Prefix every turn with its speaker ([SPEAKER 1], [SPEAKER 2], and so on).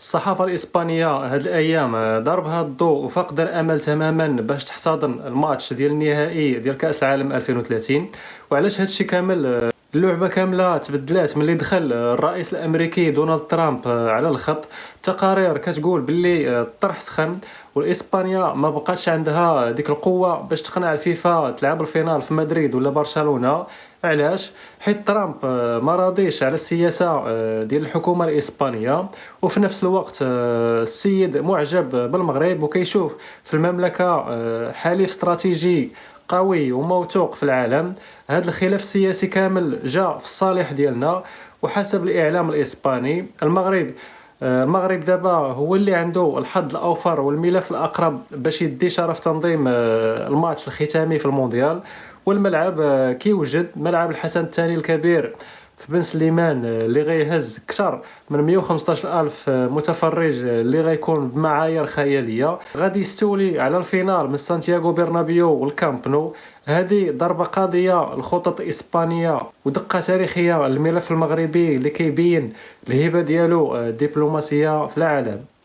[SPEAKER 1] الصحافة الإسبانية هاد الأيام ضربها الضوء وفقد الأمل تماما باش تحتضن الماتش ديال النهائي ديال كأس العالم 2030. وعلاش هادشي كامل؟ اللعبة كاملة تبدلات ملي دخل الرئيس الأمريكي دونالد ترامب على الخط. التقارير كتقول باللي الطرح سخن، والإسبانيا ما بقاتش عندها ديك القوة باش تقنع الفيفا تلعب الفينال في مدريد ولا برشلونة. علاش؟ حيت ترامب ما راضيش على السياسة ديال الحكومة الإسبانية، وفي نفس الوقت السيد معجب بالمغرب وكيشوف في المملكة حليف استراتيجي قوي وموثوق في العالم. هذا الخلاف السياسي كامل جاء في الصالح ديالنا. وحسب الإعلام الإسباني المغرب دابا هو اللي عنده الحظ الأوفر والملف الأقرب باش يدي شرف تنظيم الماتش الختامي في المونديال. والملعب كيوجد ملعب الحسن الثاني الكبير في بن سليمان اللي غيهز أكثر من 115 ألف متفرج، اللي غيكون بمعايير خيالية. غادي يستولي على الفينال من سانتياغو برنابيو والكامب نو. هذه ضربة قاضية الخطط الإسبانية ودقة تاريخية للملف المغربي اللي كيبين الهبة ديالو الدبلوماسية في العالم.